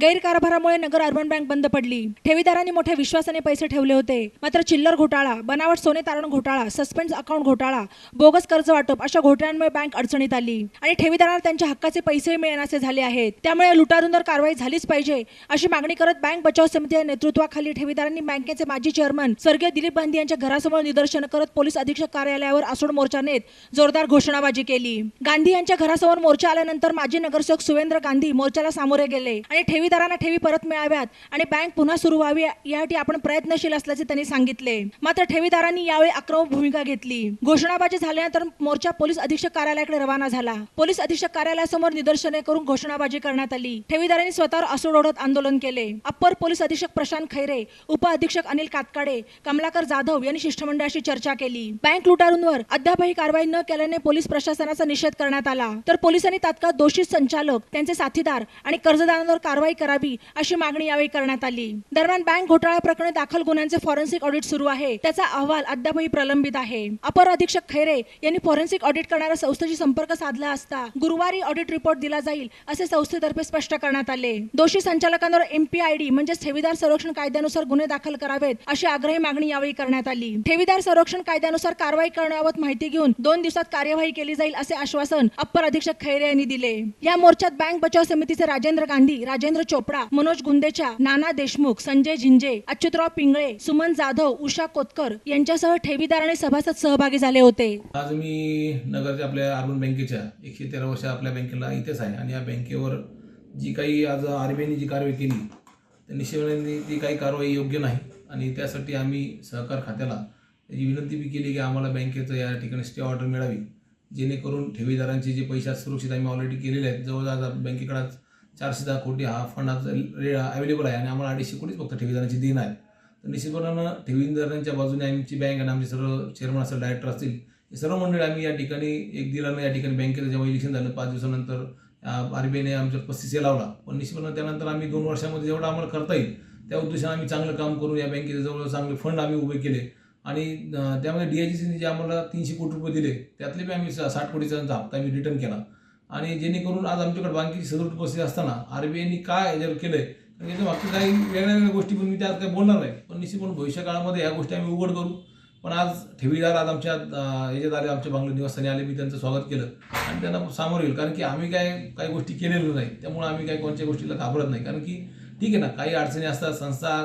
गैरकारभारामुळे नगर urban bank बंद पडली। ठेवीदारांनी मोठ्या विश्वासाने पैसे ठेवले होते, मात्र चिल्लर घोटाळा, बनावट सोने तारण घोटाळा, सस्पेंड अकाउंट घोटाळा, बोगस कर्ज वाटप अशा घोटाळ्यांमुळे बँक अडचणीत आली आणि ठेवीदारांना त्यांच्या हक्काचे पैसे मिळण्याचे झाले आहेत। त्यामुळे लुटारूंवर कारवाई झालीच पाहिजे अशी मागणी करत बँक बचाव समितीच्या नेतृत्वाखाली ठेवीदारांनी बँकेचे माजी चेअरमन स्वर्गीय दिलीप गांधी यांच्या घरासमोर निदर्शन करत पोलीस अधीक्षक कार्यालयावर आसूड मोर्चा नेत जोरदार घोषणाबाजी केली। गांधी यांच्या घरासमोर मोर्चा आल्यानंतर माजी नगरसेवक सुवेंद्र गांधी मोर्चाला सामोरे गेले आणि ठेवीदारांना ठेवी परत मिळाव्यात आणि बँक पुन्हा सुरू व्हावी यासाठी आपण प्रयत्नशील असल्याचे त्यांनी सांगितले। मात्र ठेवीदारांनी यावेळी आक्रमक भूमिका घेतली। घोषणाबाजी झाल्यानंतर मोर्चा पोलीस अधीक्षक कार्यालयाकडे रवाना झाला। पोलीस अधीक्षक कार्यालयासमोर निदर्शने करून घोषणाबाजी करण्यात आली। ठेवीदारांनी स्वतःवर आसूड ओढत आंदोलन केले। अप्पर पोलीस अधीक्षक प्रशांत खैरे, उप अधीक्षक अनिल कातकाडे, कमलाकर जाधव यांनी शिष्टमंडळाशी चर्चा केली। बँक लुटारूंवर अद्यापही कारवाई न केल्याने पोलीस प्रशासनाचा निषेध करण्यात आला, तर पोलिसांनी तात्काळ दोषी संचालक, त्यांचे साथीदार आणि कर्जदारांवर कारवाई करावी अशी मागणी यावेळी करण्यात आली। दरम्यान बँक घोटाळा प्रकरणी दाखल गुन्ह्यांचे फॉरेन्सिक ऑडिट सुरू आहे, त्याचा अहवाल अद्यापही प्रलंबित आहे। अपर अधीक्षक खैरे यांनी फॉरेन्सिक ऑडिट करणाऱ्या संस्थेशी संपर्क साधला असता गुरुवारी ऑडिट रिपोर्ट दिला जाईल असे संस्थेतर्फे स्पष्ट करण्यात आले। दोषी संचालकांवर MPID म्हणजे ठेवीदार संरक्षण कायद्यानुसार गुन्हे दाखल करावेत अशी आग्रही मागणी यावेळी करण्यात आली। ठेवीदार संरक्षण कायद्यानुसार कारवाई करण्याबाबत माहिती घेऊन 2 दिवसात कार्यवाही केली जाईल असे आश्वासन अप्पर अधीक्षक खैरे यांनी दिले। या मोर्चात बँक बचाव समितीचे राजेंद्र गांधी, राजेंद्र चोपडा, मनोज गुंदेचा, नाना देशमुख, संजय झिंजे, अच्युतराव पिंगळे, सुमन जाधव, उषा कोतकर यांच्यासह ठेवीदार आणि सभासद सहभागी झाले होते। आज मी नगरच्या आपल्या अर्बन बँकेच्या 113 वर्ष आपल्या बँकेला इथेच आहे आणि या बँकेवर जी काही आज RBIने जी कारवाई केली त्या निश्चितपणे ती काही कारवाई योग्य नाही आणि त्यासाठी आम्ही सहकार खात्याला त्याची विनंती बी केली की आम्हाला बँकेचं या ठिकाणी स्टे ऑर्डर मिळावी, जेणेकरून ठेवीदारांचे जे पैसे सुरक्षित आम्ही ऑलरेडी केलेले आहेत। जवळजवळ बँकेकडे 410 कोटी हा फंड आज अवेलेबल आहे आणि आम्हाला 250 कोटीच फक्त ठेवीदारांची देणं आहे। तर निश्चितपणे ठेवीदारांच्या बाजूने आमची बँक आणि आमचे सर्व चेअरमन असेल, डायरेक्टर असतील, हे सर्व मंडळी आम्ही या ठिकाणी एक दिलानं या ठिकाणी बँकेचं जेव्हा इलेक्शन झालं 5 दिवसानंतर RBIने आमच्यावर 35 लावला, पण निश्चितपणे त्यानंतर आम्ही 2 वर्षामध्ये जेवढं आम्हाला करता येईल त्या उद्देशाने आम्ही चांगलं काम करून या बँकेचे जवळ चांगले फंड आम्ही उभे केले आणि त्यामध्ये DIGCने जे आम्हाला 300 कोटी रुपये दिले त्यातले बी आम्ही 60 कोटीचा हप्ता आम्ही रिटर्न केला आणि जेणेकरून आज आमच्याकडे बँकेची सदृढ परिस्थिती असताना RBIने काय याच्यावर केलंय त्याच्या बाबतीत काही वेगळ्या गोष्टी पण मी त्यात काही बोलणार नाही, पण निश्चितपणे भविष्य काळामध्ये या गोष्टी आम्ही उघड करू। पण आज ठेवीदार आज आमच्या याच्यात आले, आमच्या बांगला निवासस्थानी आले, मी त्यांचं स्वागत केलं आणि त्यांना सामोरं येईल, कारण की आम्ही काही गोष्टी केलेल्या नाही, त्यामुळे आम्ही काही कोणत्या गोष्टीला घाबरत नाही। कारण की ठीक आहे ना, काही अडचणी असतात, संस्था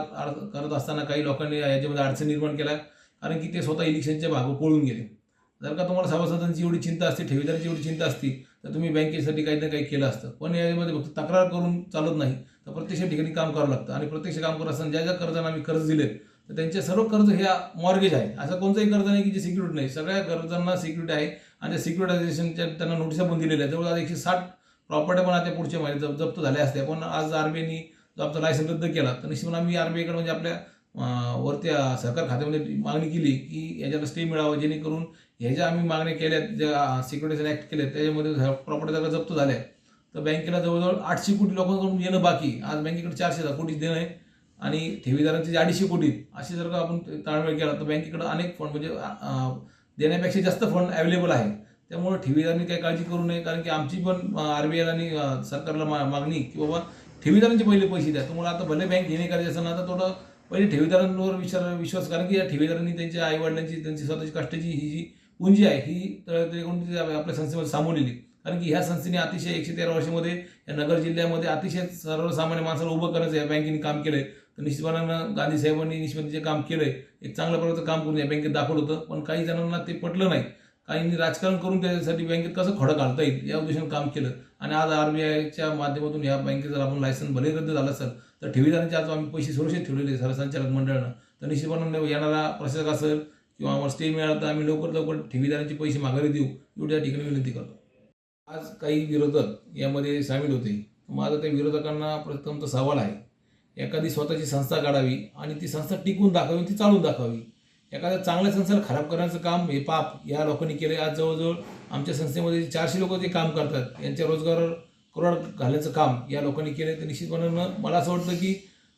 करत असताना काही लोकांनी याच्यामध्ये अडचण निर्माण केल्या, कारण की ते स्वतः इलेक्शनच्या भाग पळून गेले। जर का तुम्हाला सभासदांची एवढी चिंता असते, ठेवीदारांची एवढी चिंता असती तर तुम्ही बँकेसाठी काही ना काही केलं असतं, पण यामध्ये फक्त तक्रार करून चालत नाही, तर प्रत्यक्ष ठिकाणी काम करावं लागतं आणि प्रत्यक्ष काम करत असताना ज्या कर्जांना आम्ही कर्ज दिले तर त्यांचे सर्व कर्ज ह्या मॉर्गेज आहे, असं कोणतंही कर्ज नाही की जे सिक्युरिटी नाही, सगळ्या कर्जांना सिक्युरिटी आहे आणि त्या सिक्युरिटायझेशनच्या त्यांना नोटिसा पण दिलेल्या आहेत। जवळजवळ 160 प्रॉपर्ट्या पण आता पुढच्या महिन्यात जप्त झाल्या असत्या, पण आज RBIने जो आमचा लायसन रद्द केला तर निश्चितपणे आम्ही RBIकडे म्हणजे आपल्या वरती सहकार खात्यामध्ये मागणी केली की याच्याला स्टे मिळावं, जेणेकरून ह्या ज्या आम्ही मागण्या केल्या, ज्या सिक्युरिटायझेशन ॲक्ट केले त्याच्यामध्ये प्रॉपर्टी जर जप्त झाल्या तर बँकेला जवळजवळ 800 कोटी लोकांकडून येणं बाकी, आज बँकेकडे 410 कोटी देणं आहे आणि ठेवीदारांचे जे 250 कोटी असे जर का आपण ताळमेळ केला तर बँकेकडे अनेक फंड म्हणजे देण्यापेक्षा जास्त फंड अवेलेबल आहे। त्यामुळे ठेवीदारांनी काही काळजी करू नये, कारण की आमची पण RBIला आणि सरकारला मागणी की बाबा ठेवीदारांचे पहिले पैसे द्या। तुम्हाला आता भले बँक घेणे करायचे असेल ना तर थोडं पहिले ठेवीदारांवर विश्वास, कारण की या ठेवीदारांनी त्यांच्या आईवडिलांची त्यांची स्वतःची कष्टाची ही जी पुंजी आहे ही आपल्या संस्थेमध्ये सामावलेली, कारण की ह्या संस्थेने अतिशय 113 वर्षामध्ये या नगर जिल्ह्यामध्ये अतिशय सर्वसामान्य माणसाला उभं करायचं या बँकेने काम केलंय। तर निश्चितपणे गांधी साहेबांनी निश्चितपणे जे काम केलंय एक चांगल्या प्रकारचं काम करून या बँकेत दाखवलं होतं, पण काही जणांना ते पटलं नाही, काहींनी राजकारण करून त्यासाठी बँकेत कसं खोडं घालता येईल या उद्देशाने काम केलं आणि आज RBIच्या माध्यमातून या बँकेचं जर आपण लायसन भले रद्द झालं असेल तर ठेवीदारांचे आज आम्ही पैसे सुरक्षित ठेवलेले सरसंचालक मंडळानं, तर निश्चितपणे येणारा प्रशासक असेल किंवा आम्हाला स्टे मिळाला तर आम्ही लवकर ठेवीदारांचे पैसे माघारी देऊ एवढी या ठिकाणी विनंती करतो। आज काही विरोधक यामध्ये सामील होते, माझा त्या विरोधकांना प्रथम तर सवाल आहे, एखादी स्वतःची संस्था काढावी आणि ती संस्था टिकून दाखवावी, ती चालून दाखवावी। एखाद्या चांगल्या संस्थेला खराब करण्याचं काम हे पाप या लोकांनी केले। आज जवळजवळ आमच्या संस्थेमध्ये 400 लोक ते काम करतात, यांच्या रोजगारावर करोड घालण्याचं काम या लोकांनी केलं। तर निश्चितपणे मला असं वाटतं की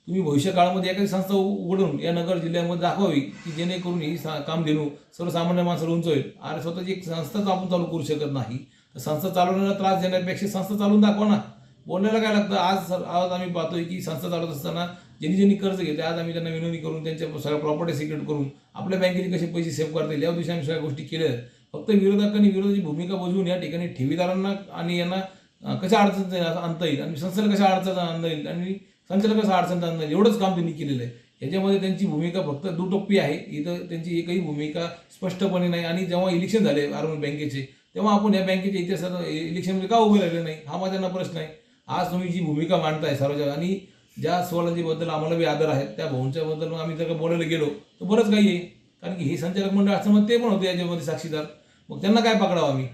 तुम्ही भविष्य काळामध्ये एखादी संस्था उघडून या नगर जिल्ह्यामध्ये दाखवावी की जेणेकरून ही काम देणू सर्वसामान्य माणसाला उंच होईल। आणि स्वतःची एक संस्थाच आपण चालू करू शकत नाही, तर संस्था चालवण्याला त्रास देण्यापेक्षा संस्था चालून दाखवा ना। बोलायला काय लागतं. आज आम्ही पाहतोय की संस्था चालवत असताना ज्यांनी कर्ज घेतले आज आम्ही त्यांना विनंती करून त्यांच्या सगळ्या प्रॉपर्टी सिक्रेट करून आपल्या बँकेचे कसे पैसे सेव्ह करता येईल या उद्देशाने आम्ही सगळ्या गोष्टी केल्या. फक्त विरोधकांनी विरोधाची भूमिका बजवून या ठिकाणी ठेवीदारांना आणि यांना कशा अडचण आणता येईल आणि संस्थेला कशा अडचण आणता येईल आणि संचालक कशा अडचण आणता येईल एवढंच काम त्यांनी केलेलं आहे. याच्यामध्ये त्यांची भूमिका फक्त दुटप्पी आहे. इथं त्यांची एकही भूमिका स्पष्टपणे नाही. आणि जेव्हा इलेक्शन झाले अर्बन बँकेचे तेव्हा आपण या बँकेच्या इतिहासात इलेक्शनमध्ये का उभे राहिले नाही हा माझ्यांना प्रश्न आहे. आज तुम्ही जी भूमिका मांडताय सार्वजनिक आणि ज्या सोलाजीबद्दल आम्हाला बी आदर आहे त्या भाऊंच्याबद्दल आम्ही जर का बोलायला गेलो तर बरंच काही आहे. कारण की हे संचालक मंडळ असं मग ते पण होते याच्यामध्ये साक्षीदार. मग त्यांना काय पकडावं आम्ही.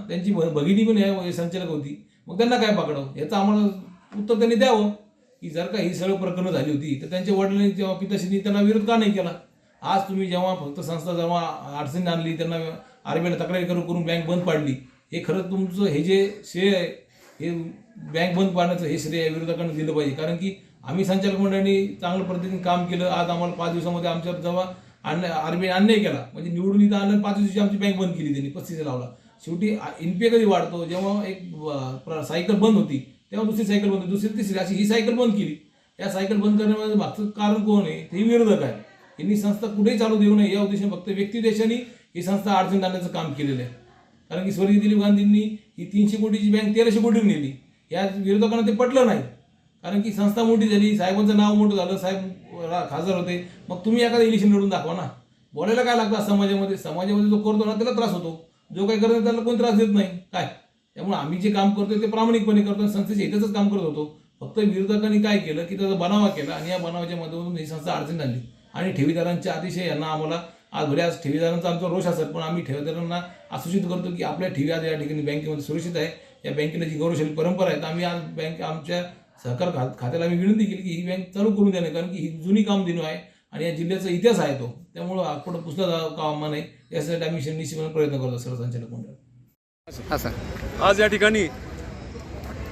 त्यांची भगिनी पण या संचालक होती. मग त्यांना काय पकडावं याचं आम्हाला उत्तर त्यांनी द्यावं की जर का ही सगळं प्रकरणं झाली होती तर त्यांच्या वडिलांनी तेव्हा पिताश्रींनी त्यांना विरोध का नाही केला. आज तुम्ही जेव्हा फक्त संस्था जेव्हा अडचणी आणली त्यांना आरबीआयला तक्रारी करून बँक बंद पाडली हे खरं तुमचं हे जे श्रेय आहे हे बँक बंद पाडण्याचं हे श्रेय विरोधकांना दिलं पाहिजे. कारण की आम्ही संचालक मंडळाने चांगल्या पद्धतीने काम केलं. आज आम्हाला 5 दिवसामध्ये आमच्यावर जेव्हा आरबीआय अन्याय केला म्हणजे निवडून इथं आणलं 5 दिवशी आमची बँक बंद केली त्यांनी 35 लावला. शेवटी एनपीए कधी वाढतो जेव्हा एक सायकल बंद होती तेव्हा दुसरी सायकल बंद दुसरी तिसरी अशी ही सायकल बंद केली. या सायकल बंद करण्यामध्ये मागचं कारण कोण आहे ते विरोधक आहे. यांनी संस्था कुठेही चालू देऊ नये या उद्देशाने फक्त व्यक्तिदेशाने ही संस्था अडचणीत आणण्याचं काम केलेलं आहे. कारण की स्वर्गीय दिलीप गांधींनी ही 300 कोटीची बँक 1300 कोटी नेली. या विरोधकांना ते पटलं नाही. कारण की संस्था मोठी झाली साहेबांचं नाव मोठं झालं साहेब खासदार होते. मग तुम्ही एखादं इलेक्शन लढून दाखवा ना. बोलायला काय लागतं समाजामध्ये जो करतो ना त्याला त्रास होतो. जो काही करत नाही त्याला कोण त्रास देत नाही काय. त्यामुळे आम्ही जे काम करतोय ते प्रामाणिकपणे करतो. संस्थेच्या हिताचंच काम करत होतो. फक्त विरोधकांनी काय केलं की त्याचा बनावा केला आणि या बनावाच्या माध्यमातून ही संस्था अडचण आणली. आणि ठेवीदारांच्या अतिशय यांना आम्हाला आज ठेवीदारांचा आमचा रोष असेल पण आम्ही ठेवीदारांना आसूचित करतो की आपल्या ठेवी आज या ठिकाणी बँकेमध्ये सुरक्षित आहे. या बँकेला जी गौरवशाली परंपरा आहे तर आम्ही आज बँक आमच्या सहकार खात्याला आम्ही विनंती केली की ही बँक चालू करून द्या. कारण की ही जुनी कामधेनू आहे आणि या जिल्ह्याचा इतिहास आहे तो. त्यामुळं आपण पुसला कामा नाही यासाठी आम्ही निश्चितपणे प्रयत्न करतो सर्व संचालक मंडळ. आज या ठिकाणी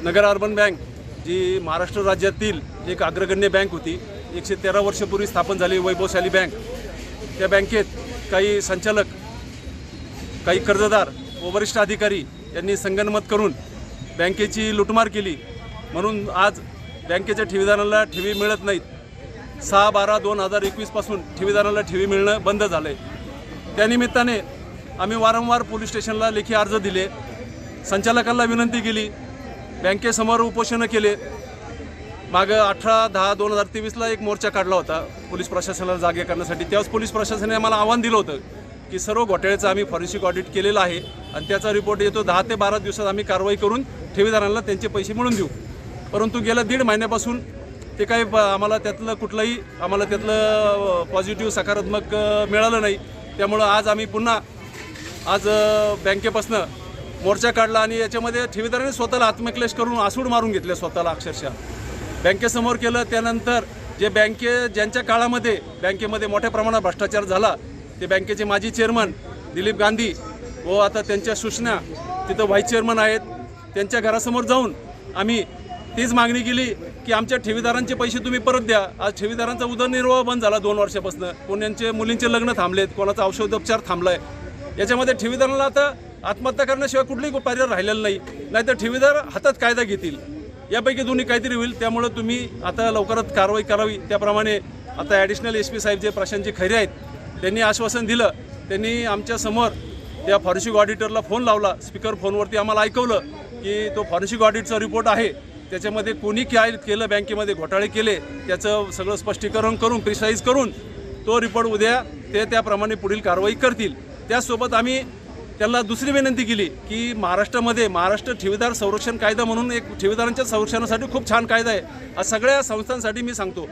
नगर अर्बन बँक जी महाराष्ट्र राज्यातील एक अग्रगण्य बँक होती 113 वर्षापूर्वी स्थापन झाली वैभवशाली बँक. त्या बँकेत काही संचालक काही कर्जदार व वरिष्ठ अधिकारी यांनी संगनमत करून बँकेची लुटमार केली. म्हणून आज बँकेच्या ठेवीदारांना ठेवी मिळत नाहीत. 6/12/2021 पासून ठेवीदारांना ठेवी मिळणं बंद झालं आहे. त्यानिमित्ताने आम्ही वारंवार पोलीस स्टेशनला लेखी अर्ज दिले. संचालकांना विनंती केली. बँकेसमोर उपोषणं केले. मागं 18/10/2023ला एक मोर्चा काढला होता पोलीस प्रशासनाला जागे करण्यासाठी. त्यावेळेस पोलीस प्रशासनाने आम्हाला आव्हान दिलं होतं की सर्व घोटाळ्याचं आम्ही फॉरेन्सिक ऑडिट केलेलं आहे आणि त्याचा रिपोर्ट येतो 10 ते 12 दिवसात आम्ही कारवाई करून ठेवीदारांना त्यांचे पैसे मिळवून देऊ. परंतु गेल्या 1.5 महिन्यापासून ते काही आम्हाला त्यातलं पॉझिटिव्ह सकारात्मक मिळालं नाही. त्यामुळं आज आम्ही पुन्हा आज बँकेपासनं मोर्चा काढला आणि याच्यामध्ये ठेवीदारांनी स्वतःला आत्मक्लेश करून आसूड मारून घेतले स्वतःला अक्षरशः बँकेसमोर केलं. त्यानंतर ज्यांच्या काळामध्ये बँकेमध्ये मोठ्या प्रमाणात भ्रष्टाचार झाला ते बँकेचे माजी चेअरमन दिलीप गांधी व आता त्यांच्या सूचना तिथं व्हाईस चेअरमन आहेत त्यांच्या घरासमोर जाऊन आम्ही तीच मागणी केली की आमच्या ठेवीदारांचे पैसे तुम्ही परत द्या. आज ठेवीदारांचा उदरनिर्वाह बंद झाला 2 वर्षापासून. कोणाचे मुलींचे लग्न थांबलेत, कोणाचा औषधोपचार थांबलाय. याच्यामध्ये ठेवीदारांना आता आत्महत्या करण्याशिवाय कुठलीही पर्याय राहिलेला नाही. नाहीतर ठेवीदार हातात कायदा घेतील. यापैकी दोन्ही काहीतरी होईल. त्यामुळं तुम्ही आता लवकरात कारवाई करावी. त्याप्रमाणे आता ॲडिशनल SP साहेब जे प्रशांतजी खैरे आहेत त्यांनी आश्वासन दिलं. त्यांनी आमच्यासमोर त्या फॉरेन्सिक ऑडिटरला फोन लावला. स्पीकर फोनवरती आम्हाला ऐकवलं की तो फॉरेन्सिक ऑडिटचा रिपोर्ट आहे त्याच्यामध्ये कोणी काय केलं बँकेमध्ये घोटाळे केले त्याचं सगळं स्पष्टीकरण करून प्रिसाईज करून तो रिपोर्ट उद्या ते त्याप्रमाणे पुढील कारवाई करतील. त्याचसोबत आम्ही त्यांना दुसरी विनंती केली की महाराष्ट्रामध्ये महाराष्ट्र ठेवीदार संरक्षण कायदा म्हणून एक ठेवीदारांच्या संरक्षणासाठी खूप छान कायदा आहे. सगळ्या संस्थांसाठी मी सांगतो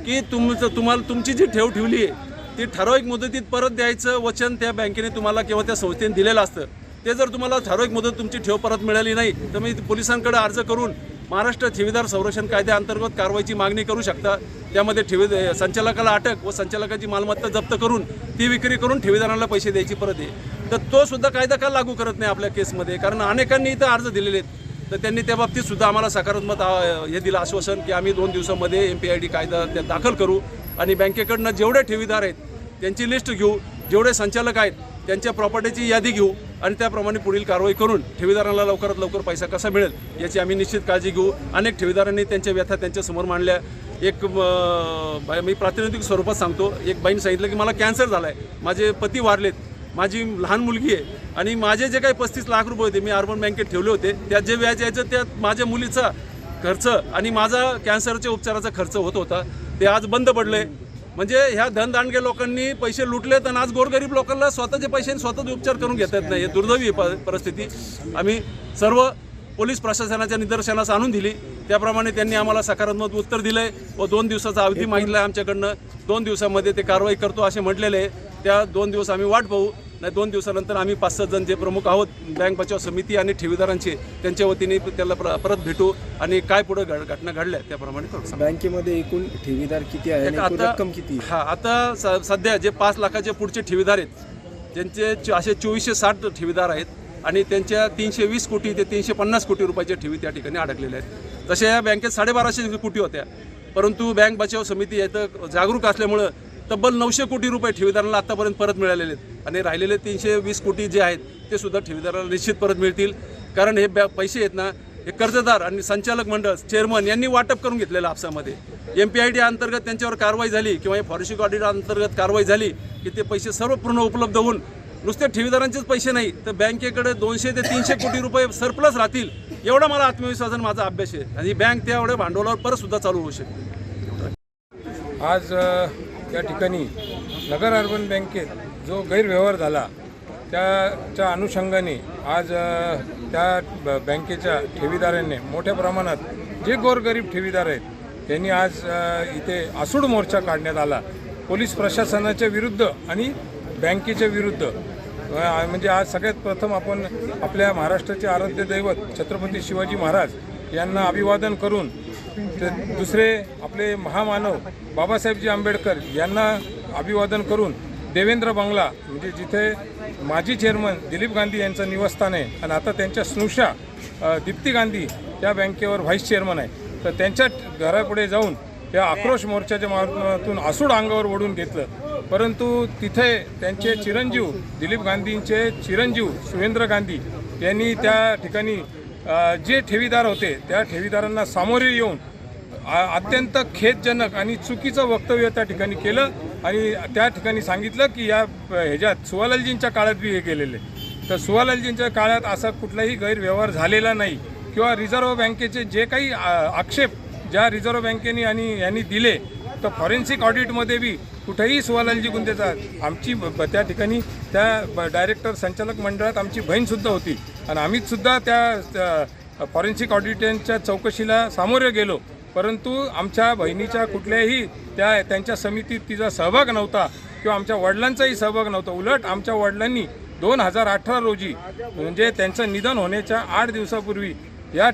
की तुमची जी ठेव ठेवली आहे ती ठराविक मुदतीत परत द्यायचं वचन त्या बँकेने तुम्हाला किंवा त्या संस्थेने दिलेलं असतं. ते जर तुम्हाला ठराविक मुदत तुमची ठेव परत मिळाली नाही तर मी पोलिसांकडे अर्ज करून महाराष्ट्र ठेवीदार संरक्षण कायद्याअंतर्गत कारवाईची मागणी करू शकता. त्यामध्ये संचालकाला अटक व संचालकाची मालमत्ता जप्त करून ती विक्री करून ठेवीदारांना पैसे द्यायची परत आहे. तर तो सुद्धा कायदा का लागू करत नाही आपल्या केसमध्ये. कारण अनेकांनी इथं अर्ज दिलेले आहेत. तर त्यांनी त्या बाबतीत सुद्धा आम्हाला सकारात्मक हे दिलं आश्वासन की आम्ही 2 दिवसामध्ये MPID कायदा दाखल करू आणि बँकेकडनं जेवढे ठेवीदार आहेत त्यांची लिस्ट घेऊ. जेवढे संचालक आहेत त्यांच्या प्रॉपर्टीची यादी घेऊ आणि त्याप्रमाणे पुढील कारवाई करून ठेवीदारांना लवकरात लवकर पैसा कसा मिळेल याची आम्ही निश्चित काळजी घेऊ. अनेक ठेवीदारांनी त्यांच्या व्यथा त्यांच्यासमोर मांडल्या. मी प्रातिनिधिक स्वरूपात सांगतो, एक बाईने सांगितलं की मला कॅन्सर झाला आहे, माझे पती वारलेत, माझी लहान मुलगी आहे आणि माझे जे काही 35 लाख रुपये होते मी अर्बन बँकेत ठेवले होते, त्यात जे व्याज यायचं त्यात माझ्या मुलीचा खर्च आणि माझा कॅन्सरच्या उपचाराचा खर्च होत होता, ते आज बंद पडले. म्हणजे ह्या धनदांडगे लोकांनी पैसे लुटलेत आणि आज गोरगरीब लोकांना स्वतःचे पैसे स्वतःच उपचार करून घेता येत नाही. हे दुर्दैवी परिस्थिती आम्ही सर्व पोलीस प्रशासनाच्या निदर्शनास आणून दिली. त्याप्रमाणे त्यांनी आम्हाला सकारात्मक उत्तर दिलं आहे व 2 दिवसाचा अवधी मागितला आहे आमच्याकडनं. 2 दिवसामध्ये ते कारवाई करतो असे म्हटलेले आहे. त्या 2 दिवस आम्ही वाट पाहू. नाही 2 दिवसानंतर आम्ही 5-6 जण जे प्रमुख आहोत बँक बचाव समिती आणि ठेवीदारांचे त्यांच्या वतीने त्याला परत भेटू आणि काय पुढे घटना घडल्या त्याप्रमाणे करू. बँकेमध्ये एकूण ठेवीदार किती आहे आणि एकूण रक्कम किती आहे? आता सध्या जे 5 लाखाचे पुढचे ठेवीदार आहेत त्यांचे असे 2460 ठेवीदार आहेत आणि त्यांच्या 320 कोटी ते 350 कोटी रुपयाच्या ठेवी त्या ठिकाणी अडकलेल्या आहेत. तशा या बँकेत 1250 कोटी होत्या, परंतु बँक बचाव समिती याचं जागरूक असल्यामुळं तब्बल 900 कोटी रुपये ठेवीदारांना आत्तापर्यंत परत मिळालेले आहेत आणि राहिलेले 320 कोटी जे आहेत ते सुद्धा ठेवीदारांना निश्चित परत मिळतील. कारण हे पैसे आहेत ना, हे कर्जदार आणि संचालक मंडळ चेअरमन यांनी वाटप करून घेतलेलं आपसामध्ये. MPID अंतर्गत त्यांच्यावर कारवाई झाली किंवा फॉरेन्सिक ऑडिट अंतर्गत कारवाई झाली की ते पैसे सर्व पूर्ण उपलब्ध होऊन नुसते ठेवीदारांचेच पैसे नाही तर बँकेकडे 200 ते 300 कोटी रुपये सरप्लस राहतील एवढा मला आत्मविश्वास आणि माझा अभ्यास आहे. आणि बँक त्या एवढ्या भांडवलावर परत सुद्धा चालू होऊ शकते. आज या ठिकाणी नगर अर्बन बँकेत जो गैरव्यवहार झाला त्याच्या अनुषंगाने आज त्या बँकेच्या ठेवीदारांनी मोठ्या प्रमाणात जे गोरगरीब ठेवीदार आहेत त्यांनी आज इथे आसूड मोर्चा काढण्यात आला पोलीस प्रशासनाच्या विरुद्ध आणि बँकेच्या विरुद्ध. म्हणजे आज सगळ्यात प्रथम आपण आपल्या महाराष्ट्राचे आराध्य दैवत छत्रपती शिवाजी महाराज यांना अभिवादन करून दुसरे आपले महामानव बाबासाहेबजी आंबेडकर यांना अभिवादन करून देवेंद्र बंगला म्हणजे जिथे माजी चेअरमन दिलीप गांधी यांचं निवासस्थान आहे आणि आता त्यांच्या स्नुषा दीप्ती गांधी त्या बँकेवर व्हाईस चेअरमन आहे, तर त्यांच्या घरापुढे जाऊन त्या आक्रोश मोर्चाच्या माध्यमातून आसूड अंगावर ओढून घेतलं. परंतु तिथे त्यांचे चिरंजीव दिलीप गांधींचे चिरंजीव सुरेंद्र गांधी यांनी त्या ठिकाणी जे ठेवीदार होते त्या ठेवीदारांना सामोरे येऊन अत्यंत खेदजनक आणि चुकीचं वक्तव्य त्या ठिकाणी केलं आणि त्या ठिकाणी सांगितलं की या ह्याच्यात सुवालालजींच्या काळात बी हे केलेले. तर सुवालालजींच्या काळात असा कुठलाही गैरव्यवहार झालेला नाही किंवा रिझर्व्ह बँकेचे जे काही आक्षेप ज्या रिझर्व्ह बँकेने आणि यांनी दिले तर फॉरेन्सिक ऑडिटमध्ये बी कुठेही सुवालालजी गुंदेचा आमची त्या ठिकाणी त्या डायरेक्टर संचालक मंडळात आमची बहीणसुद्धा होती आणि आम्हीच सुद्धा त्या फॉरेन्सिक ऑडिटच्या चौकशीला सामोरे गेलो. परंतु आमच्या बहिणीच्या कुठल्याही त्यांच्या समितीत तिचा सहभाग नव्हता किंवा आमच्या वडिलांचाही सहभाग नव्हता. उलट आमच्या वडिलांनी 2018 रोजी म्हणजे त्यांचं निधन होण्याच्या 8 दिवसापूर्वी या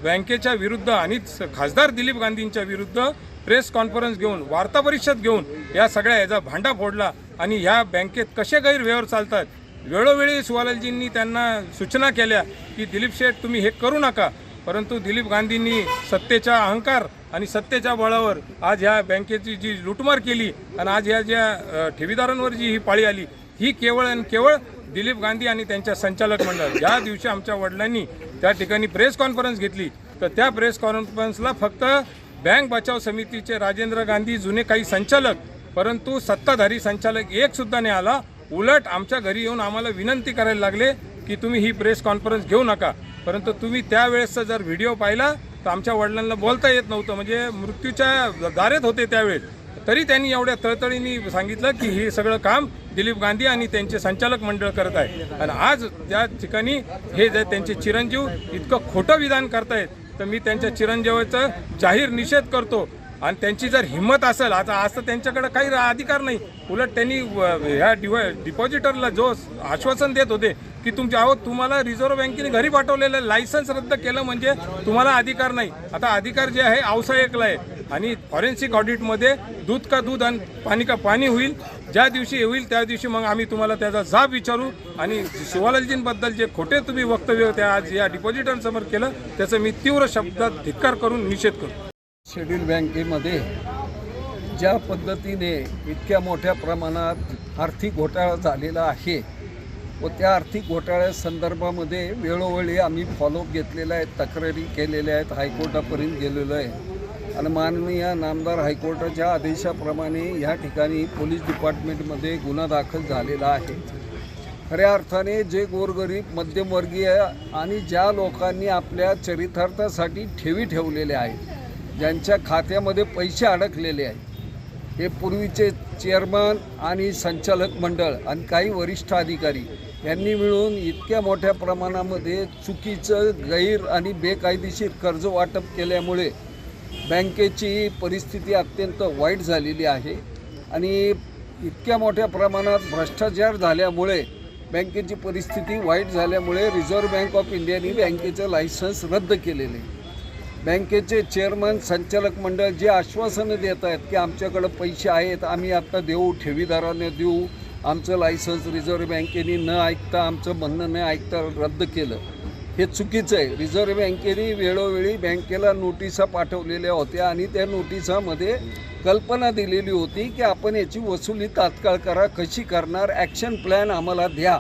बँकेच्या विरुद्ध आणि खासदार दिलीप गांधींच्या विरुद्ध प्रेस कॉन्फरन्स घेऊन वार्ता परिषद घेऊन या सगळ्या याचा भांडा फोडला आणि ह्या बँकेत कसे गैरव्यवहार चालतात. वेळोवेळी सुवालालजींनी त्यांना सूचना केल्या की दिलीप शेठ तुम्ही हे करू नका, परंतु दिलीप गांधींनी सत्तेचा अहंकार आणि सत्तेच्या बळावर आज ह्या बँकेची जी लुटमार केली आणि आज ह्या ज्या ठेवीदारांवर जी ही पाळी आली ही केवळ आणि केवळ दिलीप गांधी आणि त्यांच्या संचालक मंडळ. ज्या दिवशी आमच्या वडिलांनी त्या ठिकाणी प्रेस कॉन्फरन्स घेतली तर त्या प्रेस कॉन्फरन्सला फक्त बँक बचाव समितीचे राजेंद्र गांधी जुने काही संचालक परंतु सत्ताधारी संचालक एक सुद्धा नाही आला. उलट आमच्या घरी येऊन आम्हाला विनंती करायला लागले की तुम्ही ही प्रेस कॉन्फरन्स घेऊ नका. परंतु तुम्ही त्यावेळेसचा जर व्हिडिओ पाहिला तर आमच्या वडिलांना बोलता येत नव्हतं, म्हणजे मृत्यूच्या दारेत होते त्यावेळेस, तरी त्यांनी एवढ्या तळतळीने सांगितलं की हे सगळं काम दिलीप गांधी आणि त्यांचे संचालक मंडळ करत आहे. आणि आज त्या ठिकाणी हे जे त्यांचे चिरंजीव इतकं खोटं विधान करतायत तर मी त्यांच्या चिरंजीवाचा जाहीर निषेध करतो. आणि त्यांची जर हिंमत असेल आता आज तर त्यांच्याकडे काही अधिकार नाही, उलट त्यांनी ह्या डिपॉझिटरला जो आश्वासन देत होते की तुम्हाला रिझर्व्ह बँकेने घरी पाठवलेलं लायसन्स रद्द केलं म्हणजे तुम्हाला अधिकार नाही. आता अधिकार जे आहे आवसायकला आहे आणि फॉरेन्सिक ऑडिटमध्ये दूध का दूध आणि पाणी का पाणी होईल. ज्या दिवशी होईल त्या दिवशी मग आम्ही तुम्हाला त्याचा जाब विचारू. आणि सुवालालजींबद्दल जे खोटे तुम्ही वक्तव्य त्या आज या डिपॉझिटरसमोर केलं त्याचं मी तीव्र शब्दात धिक्कार करून निषेध करतो. शेड्यूल बँकेमध्ये ज्या पद्धतीने इतक्या मोठ्या प्रमाणात आर्थिक घोटाळा झालेला आहे व त्या आर्थिक घोटाळ्यासंदर्भामध्ये वेळोवेळी आम्ही फॉलोअप घेतलेला आहे, तक्रारी केलेल्या आहेत, हायकोर्टापर्यंत गेलेलो आहे आणि माननीय नामदार हायकोर्टाच्या आदेशाप्रमाणे या ठिकाणी पोलीस डिपार्टमेंटमध्ये गुन्हा दाखल झालेला आहे. खऱ्या अर्थाने जे गोरगरीब मध्यमवर्गीय आणि ज्या लोकांनी आपल्या चरितार्थासाठी ठेवी ठेवलेल्या आहेत, ज्यांच्या खात्यामध्ये पैसे अडकलेले आहेत, हे पूर्वीचे चेअरमन आणि संचालक मंडळ आणि काही वरिष्ठ अधिकारी यांनी मिळून इतक्या मोठ्या प्रमाणामध्ये चुकीचं गैर आणि बेकायदेशीर कर्ज वाटप केल्यामुळे बँकेची परिस्थिती अत्यंत वाईट झालेली आहे आणि इतक्या मोठ्या प्रमाणात भ्रष्टाचार झाल्यामुळे बँकेची परिस्थिती वाईट झाल्यामुळे रिझर्व्ह बँक ऑफ इंडियाने बँकेचं लायसन्स रद्द केलेले आहे. बँकेचे चेअरमन संचालक मंडळ जे आश्वासनं देत आहेत की आमच्याकडं पैसे आहेत, आम्ही आत्ता देऊ, ठेवीदारांना देऊ, आमचं लायसन्स रिझर्व्ह बँकेने न ऐकता, आमचं म्हणणं न ऐकता रद्द केलं, हे चुकीचं आहे. रिझर्व्ह बँकेने वेळोवेळी बँकेला नोटिसा पाठवलेल्या होत्या आणि त्या नोटिसामध्ये कल्पना दिलेली होती की आपण याची वसुली तात्काळ करा, कशी करणार, ॲक्शन प्लॅन आम्हाला द्या.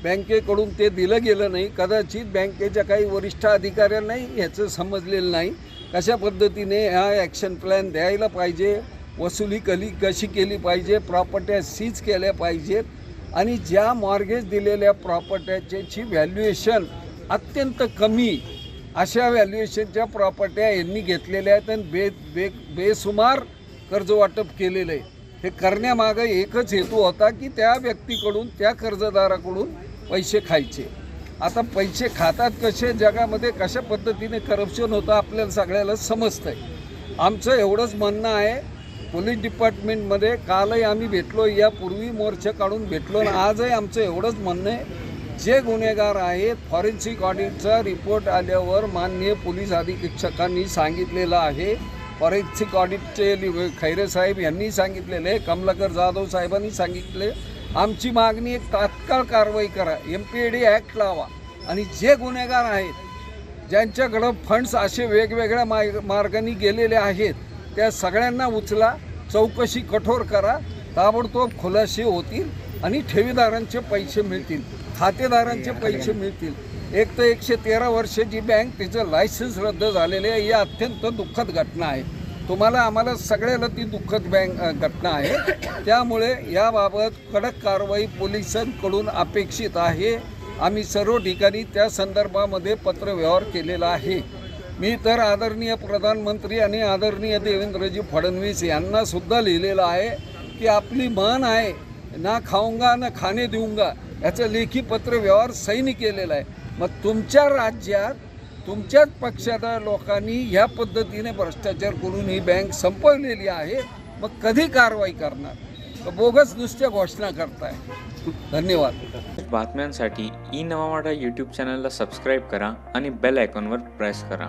बँकेकडून ते दिलं गेलं नाही. कदाचित बँकेच्या काही वरिष्ठ अधिकाऱ्यांनाही ह्याचं समजलेलं नाही कशा पद्धतीने हा ॲक्शन प्लॅन द्यायला पाहिजे, वसुली कशी केली पाहिजे, प्रॉपर्ट्या सीज केल्या पाहिजेत आणि ज्या मॉर्गेज दिलेल्या प्रॉपर्ट्याची व्हॅल्युएशन अत्यंत कमी अशा व्हॅल्युएशनच्या प्रॉपर्ट्या यांनी घेतलेल्या आहेत आणि बेसुमार कर्ज वाटप केलेलं आहे. हे करण्यामागं एकच हेतू होता की त्या व्यक्तीकडून, त्या कर्जदाराकडून पैसे खायचे. आता पैसे खातात कसे, जगामध्ये कशा पद्धतीने करप्शन होतं आपल्याला सगळ्याला समजतं आहे. आमचं एवढंच म्हणणं आहे, पोलीस डिपार्टमेंटमध्ये कालही आम्ही भेटलो, यापूर्वी मोर्चा काढून भेटलो आणि आजही आमचं एवढंच म्हणणं आहे, जे गुन्हेगार आहेत फॉरेन्सिक ऑडिटचा रिपोर्ट आल्यावर माननीय पोलीस अधीक्षकांनी सांगितलेलं आहे, फॉरेन्सिक ऑडिटचे खैरे साहेब यांनी सांगितलेले आहे, कमलाकर जाधव साहेबांनी सांगितले, आमची मागणी एक तात्काळ कारवाई करा, MPAD ॲक्ट लावा आणि जे गुन्हेगार आहेत ज्यांच्याकडं फंड्स असे वेगवेगळ्या मार्गाने गेलेले आहेत त्या सगळ्यांना उचला, चौकशी कठोर करा, ताबडतोब खुलासे होतील आणि ठेवीदारांचे पैसे मिळतील, खातेदारांचे पैसे मिळतील. एक तर 113 वर्षाची बँक, तिचं लायसन्स रद्द झालेले आहे, ही अत्यंत दुःखद घटना आहे. तुम्हाला आम्हाला सगळ्याला ती दुःखद घटना आहे. त्यामुळे याबाबत कडक कारवाई पोलिसांकडून अपेक्षित आहे. आम्ही सर्व ठिकाणी त्या संदर्भामध्ये पत्रव्यवहार केलेला आहे. मी तर आदरणीय प्रधानमंत्री आणि आदरणीय देवेंद्रजी फडणवीस यांना सुद्धा लिहिलेलं आहे की आपली मान आहे, ना खाऊंगा ना खाणे देऊंगा, याचं लेखी पत्रव्यवहार सैनी केलेला आहे. मग तुमच्या राज्यात तुमच्याच पक्षाच्या लोकांनी ह्या पद्धतीने भ्रष्टाचार करून ही बँक संपवलेली आहे, मग कधी कारवाई करणार? बोगस नुसत्या घोषणा करताय. धन्यवाद. बातम्यांसाठी ई नवा मराठा यूट्यूब चॅनलला सबस्क्राईब करा आणि बेल आयकॉनवर प्रेस करा.